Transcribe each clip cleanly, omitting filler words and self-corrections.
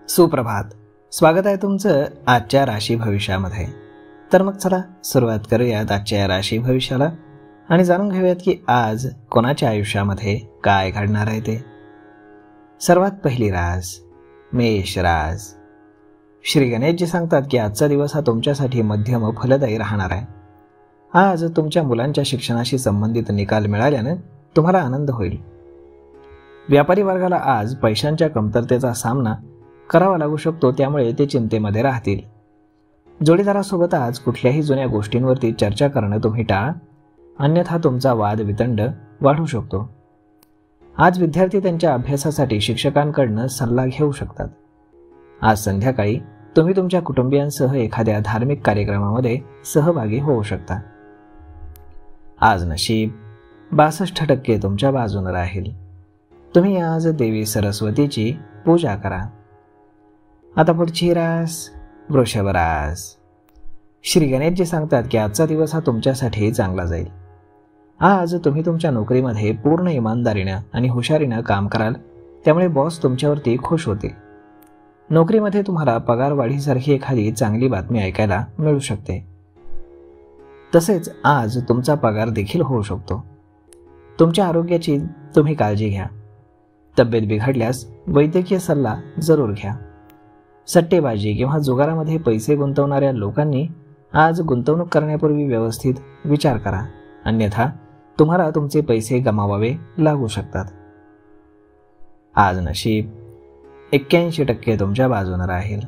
सुप्रभात. स्वागत आहे तुमचं आजच्या राशी भविष्यामध्ये. तर मग चला सुरुवात करूयात आजच्या राशी भविष्याला आणि जाणून घेऊयात की आज कोणाच्या आयुष्यामध्ये काय घडणार आहे ते. सर्वात पहिली रास मेष रास. श्री गणेशजी सांगतात की आजचा दिवस हा तुमच्यासाठी मध्यम व फलदायी राहणार आहे. आज तुमच्या मुलांच्या शिक्षणाशी संबंधित निकाल मिळाल्यानं तुम्हाला आनंद होईल. व्यापारी वर्गाला आज पैशांच्या कमतरतेचा सामना करावा लागू शकतो, त्यामुळे ते चिंतेमध्ये राहतील. जोडीदारासोबत आज कुठल्याही जुन्या गोष्टींवरती चर्चा करणं तुम्ही टाळा, अन्यथा तुमचा वाद वितंड वाढू शकतो. आज विद्यार्थी त्यांच्या अभ्यासासाठी शिक्षकांकडनं सल्ला घेऊ शकतात. आज संध्याकाळी तुम्ही तुमच्या कुटुंबियांसह एखाद्या धार्मिक कार्यक्रमामध्ये सहभागी होऊ शकता. आज नशीब 62% तुमच्या बाजूने राहील. तुम्ही आज देवी सरस्वतीची पूजा करा. आता पुढची रास वृषभ रास. श्री गणेशजी सांगतात की आजचा दिवस हा तुमच्यासाठी चांगला जाईल. आज तुम्ही तुमच्या नोकरीमध्ये पूर्ण इमानदारीनं आणि हुशारीनं काम कराल, त्यामुळे बॉस तुमच्यावरती खुश होतील. नोकरीमध्ये तुम्हाला पगारवाढीसारखी एखादी चांगली बातमी ऐकायला मिळू शकते. तसेच आज तुमचा पगार देखील होऊ शकतो. तुमच्या आरोग्याची तुम्ही काळजी घ्या. तब्येत बिघडल्यास वैद्यकीय सल्ला जरूर घ्या. सट्टेबाजी किंवा जुगारामध्ये पैसे गुंतवणाऱ्या लोकांनी आज गुंतवणूक करण्यापूर्वी व्यवस्थित विचार करा, अन्यथा तुम्हाला तुमचे पैसे गमावावे लागू शकतात. आज नशीब 81% तुमच्या बाजूने राहील.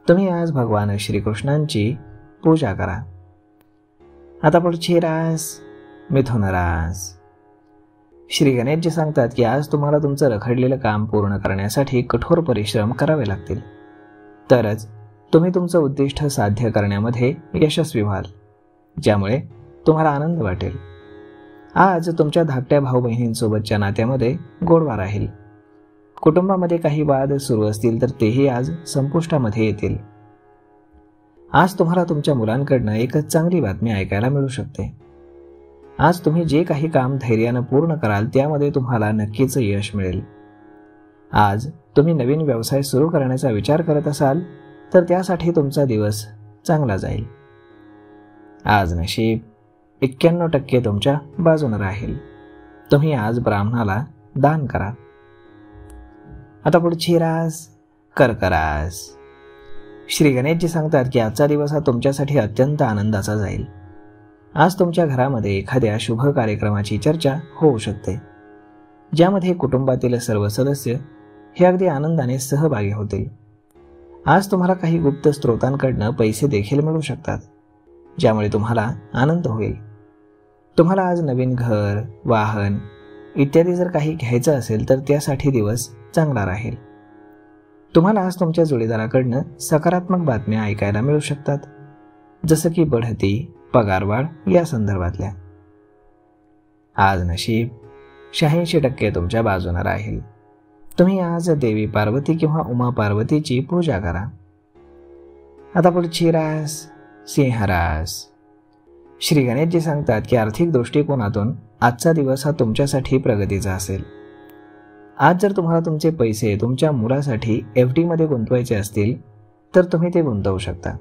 तुम्ही आज भगवान श्रीकृष्णांची पूजा करा. आता पुढची रास मिथुन रास. श्री गणेशजी सांगतात की आज तुम्हाला तुमचं रखडलेलं काम पूर्ण करण्यासाठी कठोर परिश्रम करावे लागतील, तरच तुम्ही तुमचं उद्दिष्ट साध्य करण्यामध्ये यशस्वी व्हाल, ज्यामुळे तुम्हाला आनंद वाटेल. आज तुमच्या धाकट्या भाऊ बहिणींसोबतच्या नात्यामध्ये गोडवा राहील. कुटुंबामध्ये काही वाद सुरू असतील तर तेही आज संपुष्टामध्ये येतील. आज तुम्हाला तुमच्या मुलांकडनं एक चांगली बातमी ऐकायला मिळू शकते. आज तुम्ही जे काही काम धैर्यानं पूर्ण कराल त्यामध्ये तुम्हाला नक्कीच यश मिळेल. आज तुम्ही नवीन व्यवसाय सुरू करण्याचा विचार करत असाल तर त्यासाठी तुमचा दिवस चांगला जाईल. आज नशीब 91% तुमच्या बाजूने राहील. तुम्ही आज ब्राह्मणाला दान करा. आता पुढची रास कर्क रास. श्री गणेशजी सांगतात की आजचा दिवस हा तुमच्यासाठी अत्यंत आनंदाचा जाईल. आज तुमच्या घरामध्ये एखाद्या शुभ कार्यक्रमाची चर्चा होऊ शकते, ज्यामध्ये कुटुंबातील सर्व सदस्य हे अगदी आनंदाने सहभागी होतील. आज तुम्हाला काही गुप्त स्रोतांकडनं पैसे देखील मिळू शकतात, ज्यामुळे तुम्हाला आनंद होईल. तुम्हाला आज नवीन घर, वाहन इत्यादी जर काही घ्यायचं असेल तर त्यासाठी दिवस चांगला राहील. तुम्हाला आज तुमच्या जोडीदाराकडनं सकारात्मक बातम्या ऐकायला मिळू शकतात, जसं की बढती, पगारवाढ या संदर्भातल्या. आज नशीब 86% तुमच्या बाजूने राहील. तुम्ही आज देवी पार्वती किंवा उमा पार्वतीची पूजा करा. आता पुढची रास सिंह रास. श्री गणेशजी सांगतात की आर्थिक दृष्टिकोनातून आजचा दिवस हा तुमच्यासाठी प्रगतीचा असेल. आज जर तुम्हाला तुमचे पैसे तुमच्या मुलासाठी FD मध्ये गुंतवायचे असतील तर तुम्ही ते गुंतवू शकता.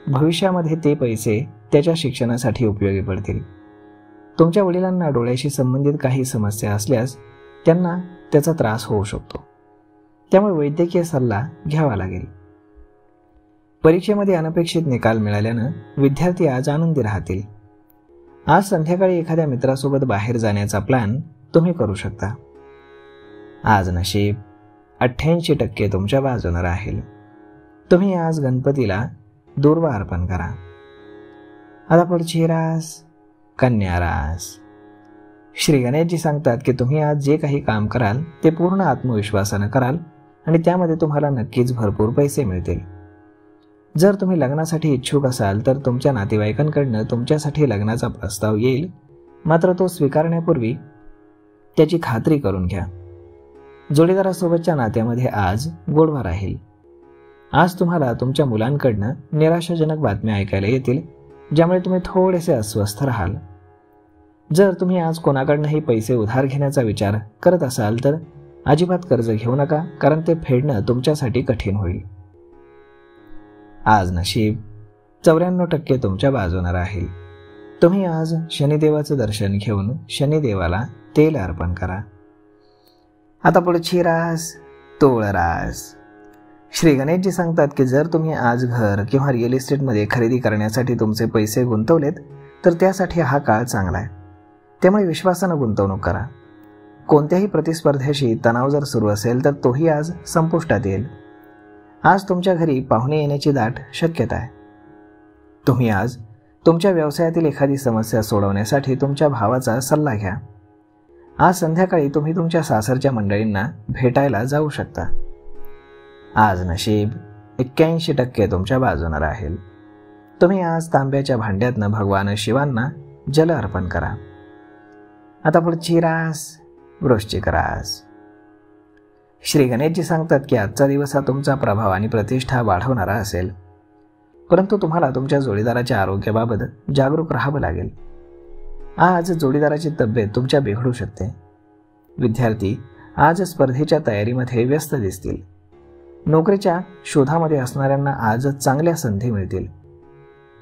भविष्यामध्ये ते पैसे त्याच्या शिक्षणासाठी उपयोगी पडतील. तुमच्या वडिलांना डोळ्याशी संबंधित काही समस्या असल्यास त्यांना त्याचा त्रास होऊ शकतो, त्यामुळे वैद्यकीय सल्ला घ्यावा लागेल. परीक्षेमध्ये अनपेक्षित निकाल मिळाल्यानं विद्यार्थी आज आनंदी राहतील. आज संध्याकाळी एखाद्या मित्रासोबत बाहेर जाण्याचा प्लॅन तुम्ही करू शकता. आज नशीब 88% तुमच्या बाजूने राहील. तुम्ही आज गणपतीला दूर्वा अर्पण करा. आता पुढची रास कन्या रास. श्री गणेशजी सांगतात की तुम्ही आज जे काही काम कराल ते पूर्ण आत्मविश्वासानं कराल आणि त्यामध्ये तुम्हाला नक्कीच भरपूर पैसे मिळतील. जर तुम्ही लग्नासाठी इच्छुक असाल तर तुमच्या नातेवाईकांकडनं तुमच्यासाठी लग्नाचा प्रस्ताव येईल, मात्र तो स्वीकारण्यापूर्वी त्याची खात्री करून घ्या. जोडीदारासोबतच्या नात्यामध्ये आज गोडवा राहील. आज तुम्हाला तुमच्या मुलांकडनं निराशाजनक बातम्या ऐकायला येतील, ज्यामुळे तुम्ही थोडेसे अस्वस्थ राहाल. जर तुम्ही आज कोणाकडनंही पैसे उधार घेण्याचा विचार करत असाल तर अजिबात कर्ज घेऊ नका, कारण ते फेडणं तुमच्यासाठी कठीण होईल. आज नशीब 94% तुमच्या बाजूने राहील. तुम्ही आज शनिदेवाचं दर्शन घेऊन शनिदेवाला तेल अर्पण करा. आता पुढची रास तोळ रास. श्री गणेशजी सांगतात की जर तुम्ही आज घर किंवा रिअल इस्टेटमध्ये खरेदी करण्यासाठी तुमचे पैसे गुंतवलेत तर त्यासाठी हा काळ चांगला आहे. त्यामुळे विश्वासानं गुंतवणूक करा. कोणत्याही प्रतिस्पर्ध्याशी तणाव जर सुरू असेल तर तोही आज संपुष्टात येईल. आज तुमच्या घरी पाहुणे येण्याची दाट शक्यता आहे. तुम्ही आज तुमच्या व्यवसायातील एखादी समस्या सोडवण्यासाठी तुमच्या भावाचा सल्ला घ्या. आज संध्याकाळी तुम्ही तुमच्या सासरच्या मंडळींना भेटायला जाऊ शकता. आज नशीब 81% तुमच्या बाजूने राहील. तुम्ही आज तांब्याच्या भांड्यातनं भगवान शिवांना जल अर्पण करा. आता पुढची रास वृश्चिक रास. श्री गणेशजी सांगतात की आजचा दिवस हा तुमचा प्रभाव आणि प्रतिष्ठा वाढवणारा असेल, परंतु तुम्हाला तुमच्या जोडीदाराच्या आरोग्याबाबत जागरूक राहावं लागेल. आज जोडीदाराची तब्येत तुमच्या बिघडू शकते. विद्यार्थी आज स्पर्धेच्या तयारीमध्ये व्यस्त दिसतील. नोकरीच्या शोधामध्ये असणाऱ्यांना आज चांगल्या संधी मिळतील.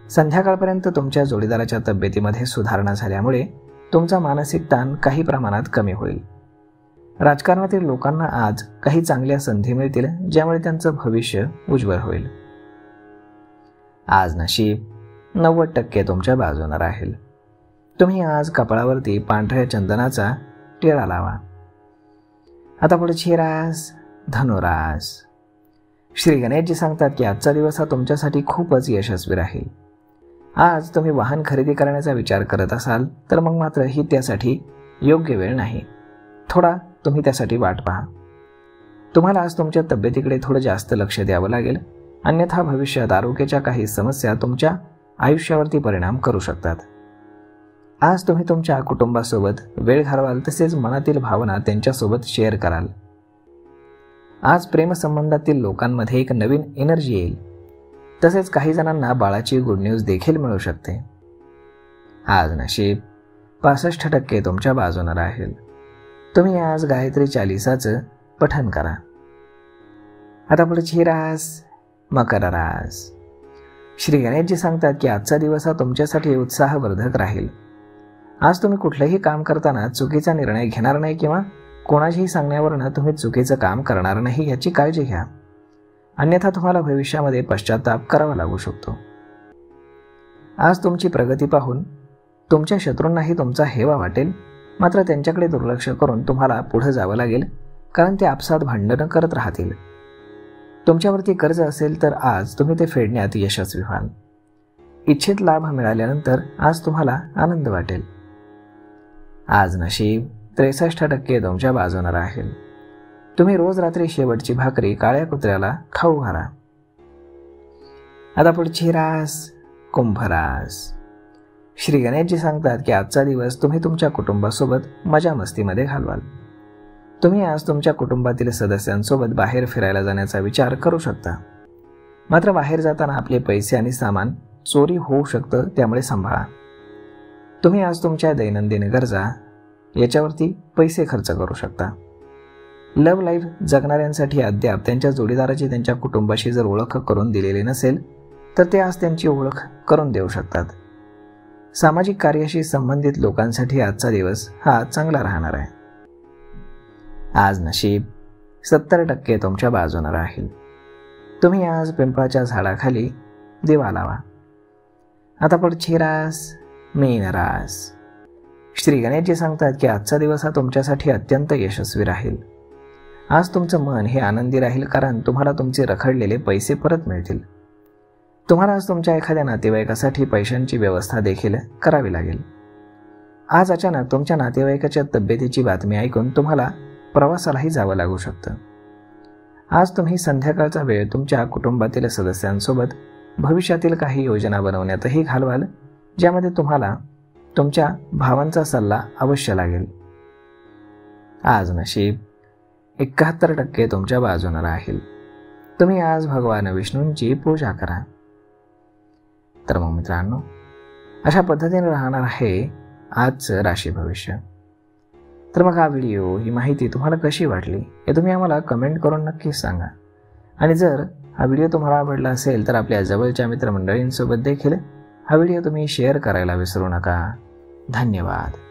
संध्याकाळपर्यंत तुमच्या जोडीदाराच्या तब्येतीमध्ये सुधारणा झाल्यामुळे तुमचा मानसिक ताण काही प्रमाणात कमी होईल. राजकारणातील लोकांना आज काही चांगल्या संधी मिळतील, ज्यामुळे त्यांचं भविष्य उज्ज्वल होईल. आज नशीब 90% तुमच्या बाजूने राहील. तुम्ही आज कपाळावरती पांढऱ्या चंदनाचा टिळा लावा. आता पुढची रास धनुरास. श्री गणेशजी सांगतात की आजचा दिवस हा तुमच्यासाठी खूपच यशस्वी राहील. आज तुम्ही वाहन खरेदी करण्याचा विचार करत असाल तर मग मात्र ही त्यासाठी योग्य वेळ नाही. थोडा तुम्ही त्यासाठी वाट पहा. तुम्हाला आज तुमच्या तब्येतीकडे थोडं जास्त लक्ष द्यावं लागेल, अन्यथा भविष्यात आरोग्याच्या काही समस्या तुमच्या आयुष्यावरती परिणाम करू शकतात. आज तुम्ही तुमच्या कुटुंबासोबत वेळ घालवाल, तसेच मनातील भावना त्यांच्यासोबत शेअर कराल. आज प्रेमसंबंधातील लोकांमध्ये एक नवीन एनर्जी येईल. तसेच काही जणांना बाळाची गुड न्यूज देखील मिळू शकते. आज नशीब 65% तुमच्या बाजूने राहील. तुम्ही आज गायत्री चालिसाचं पठण करा. आता पुढची रास मकर रास. श्री गणेशजी सांगतात की आजचा दिवस हा तुमच्यासाठी उत्साहवर्धक राहील. आज तुम्ही कुठलंही काम करताना चुकीचा निर्णय घेणार नाही किंवा कोणाच्याही सांगण्यावरनं तुम्ही चुकीचं काम करणार नाही याची काळजी घ्या, अन्यथा तुम्हाला भविष्यामध्ये पश्चाताप करावा लागू शकतो. आज तुमची प्रगती पाहून तुमच्या शत्रूंनाही तुमचा हेवा वाटेल, मात्र त्यांच्याकडे दुर्लक्ष करून तुम्हाला पुढे जावं लागेल, कारण ते आपसात भांडणं करत राहतील. तुमच्यावरती कर्ज असेल तर आज तुम्ही ते फेडण्यात यशस्वी व्हाल. इच्छित लाभ मिळाल्यानंतर आज तुम्हाला आनंद वाटेल. आज नशीब 63% तुमच्या बाजूने राहील. तुम्ही रोज रात्री शेवटची भाकरी काळ्या कुत्र्याला खाऊ घाला. आता पुढची रास कुंभ रास. श्री गणेशजी सांगतात की आजचा दिवस तुम्ही तुमच्या कुटुंबासोबत मजा मस्तीमध्ये घालवाल. तुम्ही आज तुमच्या कुटुंबातील सदस्यांसोबत बाहेर फिरायला जाण्याचा विचार करू शकता, मात्र बाहेर जाताना आपले पैसे आणि सामान चोरी होऊ शकतं, त्यामुळे सांभाळा. तुम्ही आज तुमच्या दैनंदिन गरजा याच्यावरती पैसे खर्च करू शकता. लव्ह लाईफ जगणाऱ्यांसाठी अद्याप त्यांच्या जोडीदाराची त्यांच्या कुटुंबाशी जर ओळख करून दिलेली नसेल तर ते आज त्यांची ओळख करून देऊ शकतात. सामाजिक कार्याशी संबंधित लोकांसाठी आजचा दिवस हा चांगला राहणार आहे. आज नशीब 70% तुमच्या बाजूने राहील. तुम्ही आज पिंपळाच्या झाडाखाली दिवा लावा. आता पुढची रास मीन रास. श्री गणेशजी सांगतात की आजचा दिवस हा तुमच्यासाठी अत्यंत यशस्वी राहील. आज तुमचं मन हे आनंदी राहील, कारण तुम्हाला तुमचे रखडलेले पैसे परत मिळतील. तुम्हाला आज तुमच्या एखाद्या नातेवाईकासाठी पैशांची व्यवस्था देखील करावी लागेल. आज अचानक तुमच्या नातेवाईकाच्या तब्येतीची बातमी ऐकून तुम्हाला प्रवासालाही जावं लागू शकतं. आज तुम्ही संध्याकाळचा वेळ तुमच्या कुटुंबातील सदस्यांसोबत भविष्यातील काही योजना बनवण्यातही घालवाल, ज्यामध्ये तुम्हाला तुमच्या भावांचा सल्ला अवश्य लागेल. आज नशीब 71% तुमच्या बाजूने राहील. तुम्ही आज भगवान विष्णूंची पूजा करा. तर मग मित्रांनो, अशा पद्धतीने राहणार आहे आजचं राशी भविष्य. तर मग हा व्हिडिओ, ही माहिती तुम्हाला कशी वाटली हे तुम्ही आम्हाला कमेंट करून नक्कीच सांगा. आणि जर हा व्हिडिओ तुम्हाला आवडला असेल तर आपल्या जवळच्या मित्रमंडळींसोबत देखील हा व्हिडिओ तुम्ही शेअर करायला विसरू नका. धन्यवाद.